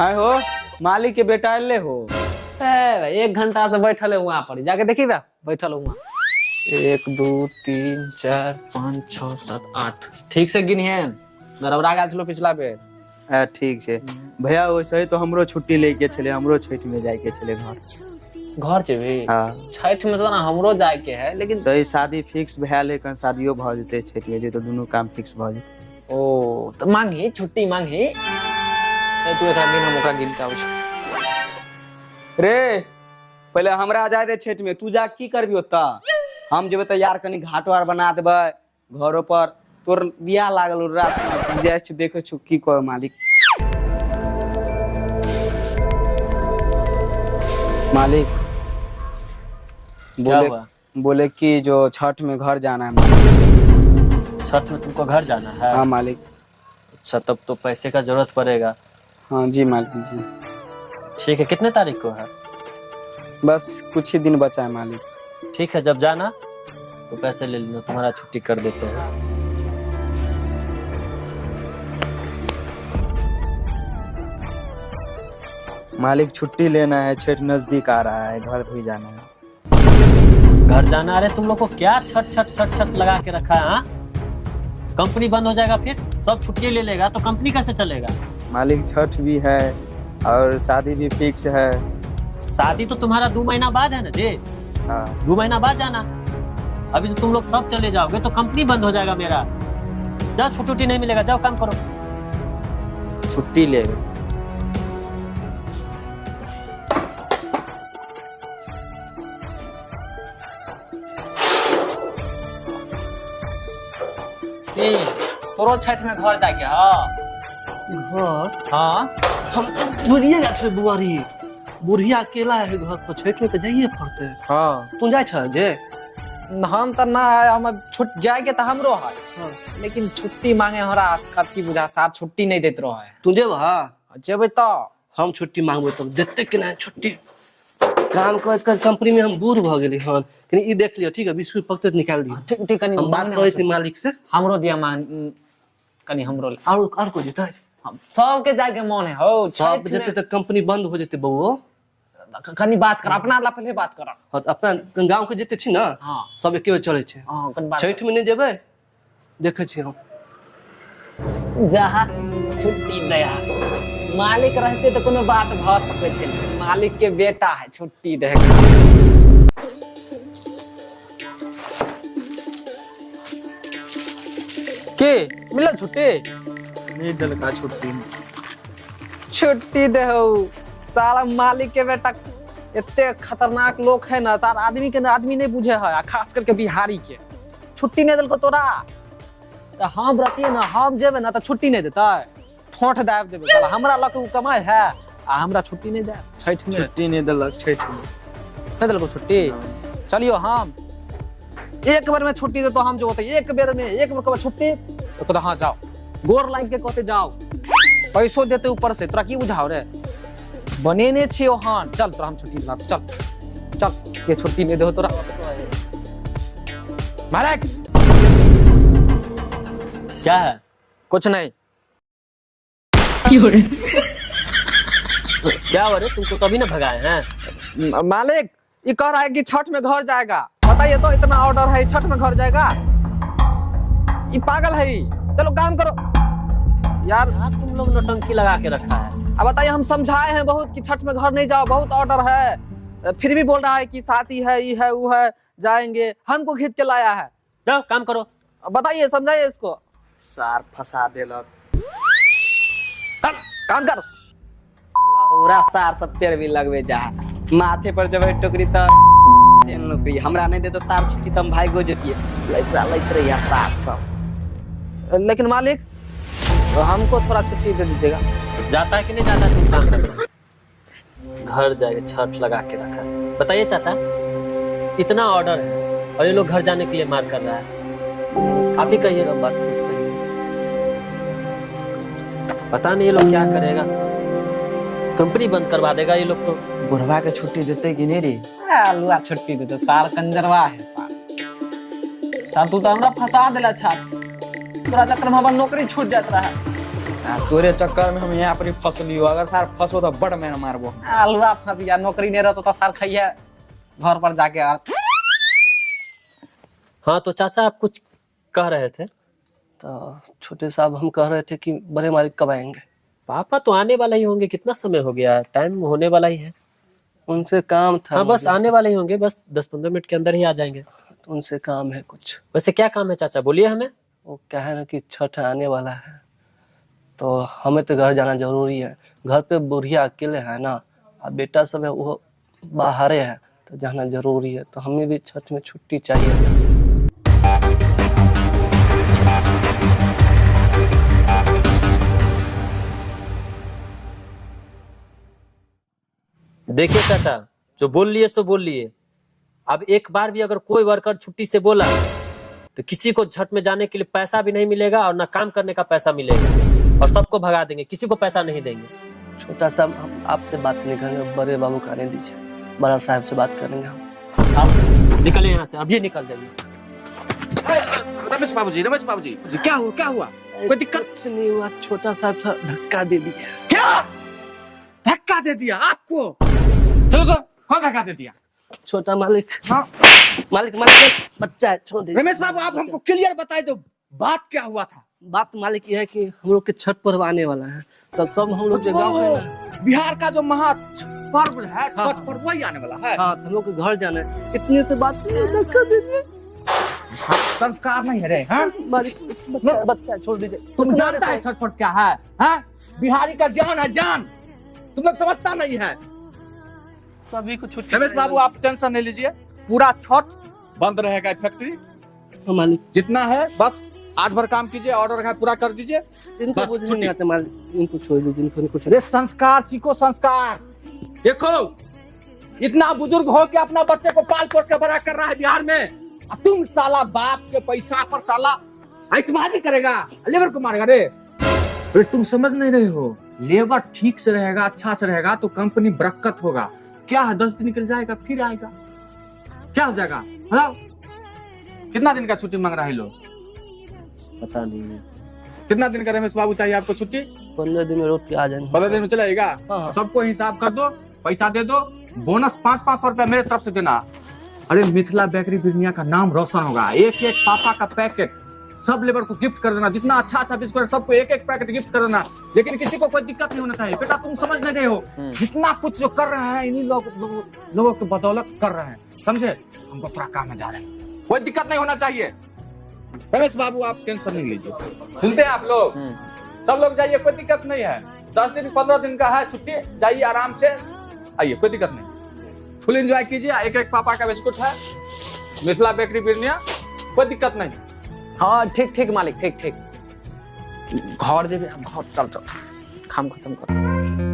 आए हो मालिक के बेटा ले हो। एक घंटा से बैठल है वहां पर, जाके देखी बा बैठल हुआ। 1 2 3 4 5 6 7 8 ठीक से गिनिए। गड़बड़ा गया छलो पिछला बेर। ठीक है भैया, वैसे ही तो हमरो छुट्टी लेके चले, हमरो छठ में जाए के चले घर जेबी। हाँ छठ में तो ना हमरो जाए के है, लेकिन सही शादी फिक्स भैया, लेकिन शादियों भ जेते छठ में, तो दोनों काम फिक्स भ जेते। ओ तो मांगी छुट्टी मांगी तू एकरा गिन, हम ओकरा गिन के आबै छी। रे पहले हमरा जाए दे छठ में, तू जा की करबी ओता? हम जेबे तो यार कनी घाटो आर बना देबे घरों पर, तोर बियाह लागल रात में जाय छी देखे छु की कर मालिक। मालिक बोले कि जो छठ में घर जाना है। छठ में तुमको घर जाना है? हाँ मालिक। अच्छा तब तो पैसे का जरूरत पड़ेगा। हाँ जी मालिक जी। ठीक है, कितने तारीख को है? बस कुछ ही दिन बचा है मालिक। ठीक है, जब जाना तो पैसे ले लेना, तुम्हारा छुट्टी कर देते हैं। मालिक छुट्टी लेना है, छठ नजदीक आ रहा है, घर भी जाना है। घर जाना? अरे तुम लोग को क्या छठ छठ छठ छठ लगा के रखा है? कंपनी बंद हो जाएगा, फिर सब छुट्टी ले लेगा तो कंपनी कैसे चलेगा? मालिक छठ भी है और शादी भी फिक्स है। शादी तो तुम्हारा 2 महीना बाद है ना जी। हाँ 2 महीना बाद जाना। अभी तो तुम लोग सब चले जाओगे तो कंपनी बंद हो जाएगा मेरा। जाओ, छुट्टी नहीं मिलेगा, जाओ काम करो। छुट्टी ले तोरो छठ में घर जाके। हाँ घर हाँ हम बुढ़िए जा छे बुआरी, बुढ़िया अकेला है घर पर, छठ में तो जाइए पड़ते। हाँ तू जाय छ जे? हम तो ना है, हम छुट जाएंगे तो हमरो है। हाँ। लेकिन छुट्टी मांगे हमरा कति बुझा सार छुट्टी नहीं देत रहो है। तू जेबा? जेबे तो हम छुट्टी मांगबे तब देते कि नहीं छुट्टी। काम कर कंपनी में हम बूढ़ भ गेली हन, कनी ई देख लियो ठीक है, 20 रुपया पकते निकाल दियो। ठीक ठीक, कनी हम बात करे छी मालिक से। हमरो दिया मान कनी हमरो और को जेतै? सब के जाके मन है हो। सब जेते तो कंपनी बंद हो जेते बउओ। कनी बात कर अपना ला, पहले बात कर। हां अपना गांव के जेते छी ना। हां सब एके बेर चले छे। हां कनी बात छठ में नहीं जेबे? देखे छी हम जहा छुट्टी दया मालिक रहते तो कोनो बात भ सके छै। मालिक के बेटा है, छुट्टी देगा। के मिलल छुट्टी? नहीं दिल का छुट्टी। छुट्टी दे हो सारा मालिक के बेटा। इतने खतरनाक लोग है ना, सारा आदमी के आदमी नहीं बुझे है, खास करके बिहारी के। छुट्टी नहीं दिल को तोरा तो हम रहती ना, हम जेबे ना तो छुट्टी नहीं देता, ठोठ दाब देबे साला। हमरा लक उ कमाई है आ हमरा छुट्टी नहीं दे। छठ में छुट्टी नहीं दिलक, छठ में नहीं दिल को छुट्टी। चलियो हम एक बार में छुट्टी दे तो हम जो होते एक बेर में, एक बार कब छुट्टी तो कहते हाँ जाओ, गोर लाइन के कहते जाओ, पैसो देते ऊपर से। तोरा की बुझाओ रे, बनेने छियो हाँ। चल तोरा हम छुट्टी दिला, चल चल, ये छुट्टी नहीं दे तोरा। मालिक क्या है? कुछ नहीं। क्या हो रे, तुमको तभी ना भगाए हैं? मालिक ये कह रहा है कि छठ में घर जाएगा। बताइए तो, इतना ऑर्डर है, छठ में घर जाएगा? ये पागल है। चलो काम करो यार। तुम लोग नौटंकी लगा के रखा है। अब बताइए, हम समझाए हैं बहुत कि छठ में घर नहीं जाओ, बहुत ऑर्डर है, फिर भी बोल रहा है कि शादी है, ये है वो है, जाएंगे। हमको खींच के लाया है। जाओ काम करो। बताइए, समझाइए इसको। सार फंसा देलक। काम कर। पूरा सार सब पेड़ भी लगवे जा, माथे पर जब टोकरी तो हमरा नहीं दे तो सार छुट्टी तम भाई गो जतिए लैत रहिया सार सब। लेकिन मालिक हमको थोड़ा छुट्टी दे दीजिएगा। जाता है कि नहीं जाता? तुम काम कर, घर जाएगा, छठ लगा के रखा। बताइए चाचा, इतना ऑर्डर है और ये लोग घर जाने के लिए मार कर रहा है। आप ही कहिएगा। बात तो सही, पता नहीं ये लोग क्या करेगा, कंपनी बंद करवा देगा ये लोग तो। बुढ़वा के छुट्टी देते कि नहीं रे? अलुआ छुट्टी देते, सार कंजरवा है सार। सार तू तो हमरा फंसा देला छाप, तोरा चक्कर में हमर नौकरी छूट जात रहा है। तोरे चक्कर में हम यहाँ पर फंसली हो, अगर सार फंसो तो बड़ मैं मारबो। अलवा फंस गया, नौकरी नहीं रहता तो सार खाइए घर पर जाके। हाँ तो चाचा आप कुछ कह रहे थे? तो छोटे साहब हम कह रहे थे कि बड़े मालिक कब आएंगे? पापा तो आने वाला ही होंगे, कितना समय हो गया, टाइम होने वाला ही है। उनसे काम था। हाँ बस आने वाले ही होंगे, बस 10-15 मिनट के अंदर ही आ जाएंगे। तो उनसे काम है कुछ। वैसे क्या काम है चाचा, बोलिए हमें। वो क्या है ना कि छठ आने वाला है, तो हमें तो घर जाना जरूरी है। घर पे बुढ़िया अकेले है ना, और बेटा सब है वो बाहरे है, तो जाना जरूरी है। तो हमें भी छठ में छुट्टी चाहिए। देखिए चाचा, जो बोल लिए सो बोल लिए। अब एक बार भी अगर कोई वर्कर छुट्टी से बोला तो किसी को छठ में जाने के लिए पैसा भी नहीं मिलेगा और ना काम करने का पैसा मिलेगा, और सबको भगा देंगे, किसी को पैसा नहीं देंगे। छोटा साहब हम आपसे बात नहीं करेंगे, बड़े बाबू को आने दीजिए, बड़ा साहब से बात करेंगे हम। आप निकले यहाँ से, अभी निकल जाइए। रमेश बाबूजी क्या हुआ? कोई दिक्कत? कुछ नहीं हुआ, छोटा साहब था धक्का दे दिया। क्या धक्का दे दिया आपको? चलो तो कौन धक्का दे दिया? छोटा मालिक। हाँ मालिक बच्चा है, छोड़ दीजिए। रमेश बाबू आप हमको क्लियर बताए दो, बात क्या हुआ था? बात मालिक ये है कि हम लोग के छठ पर्व आने वाला है, तो सब हम लोग के गाँव है ना, बिहार का जो महा पर्व है छठ पर्व वही आने वाला है। हाँ तो हम लोग के घर जाना है, इतने से बात धक्का दे दिया। संस्कार नहीं है रे, हाँ? मालिक बच्चा है, छोड़ दीजिए। तुम जानता है छठ पर्व क्या है? हाँ? बिहारी का जान है, जान तुम लोग समझता नहीं है। सभी को छुट्टी। रमेश बाबू आप टेंशन नहीं लीजिए, पूरा छठ बंद रहेगा फैक्ट्री, मालिक जितना है बस आज भर काम कीजिए, ऑर्डर है पूरा कर दीजिए। इनको बस कुछ छुट्टी। नहीं आते मालिक, इनको छोड़ दीजिए, इनको कुछ। अरे संस्कार सीखो, संस्कार। देखो इतना बुजुर्ग हो के अपना बच्चे को पाल पोस के बड़ा कर रहा है बिहार में, और तुम साला बाप के पैसा पर साला ऐसबाजी करेगा, लेबर को मारेगा रे। अरे तुम समझ नहीं रहे हो, लेबर ठीक से रहेगा, अच्छा से रहेगा तो कंपनी बरकत होगा। क्या है 10 दिन निकल जाएगा फिर आएगा, क्या हो जाएगा? बताओ कितना दिन का छुट्टी मांग रहा है लोग? पता नहीं कितना दिन का रमेश बाबू चाहिए आपको छुट्टी? 15 दिन में रोक के आ जाएंगे। 15 दिन में चलेगा? हाँ। सबको हिसाब कर दो, पैसा दे दो, बोनस 500-500 रुपया मेरे तरफ से देना। अरे मिथिला बेकरी बिरनिया का नाम रोशन होगा। एक एक पापा का पैकेट सब लेबर को गिफ्ट कर देना, जितना अच्छा अच्छा बिस्कुट सबको एक एक पैकेट गिफ्ट कर देना, लेकिन किसी को कोई दिक्कत नहीं होना चाहिए। बेटा तुम समझ नहीं रहे हो, जितना कुछ जो कर रहे हैं इन्हीं लोगों की बदौलत कर रहे हैं, समझे? हमको थोड़ा काम में जा रहे हैं, कोई दिक्कत नहीं होना चाहिए। रमेश बाबू आप टेंशन नहीं लीजिए, सुनते हैं आप लोग? सब लोग जाइए, कोई दिक्कत नहीं है। 10 दिन 15 दिन का है छुट्टी, जाइए आराम से आइए, कोई दिक्कत नहीं। फुल एंजॉय कीजिए। एक एक पापा का बिस्कुट है, मिथिला बेकरी बिरनिया, कोई दिक्कत नहीं। हाँ ठीक मालिक, ठीक। घर जेबे, घर चल काम खत्म कर।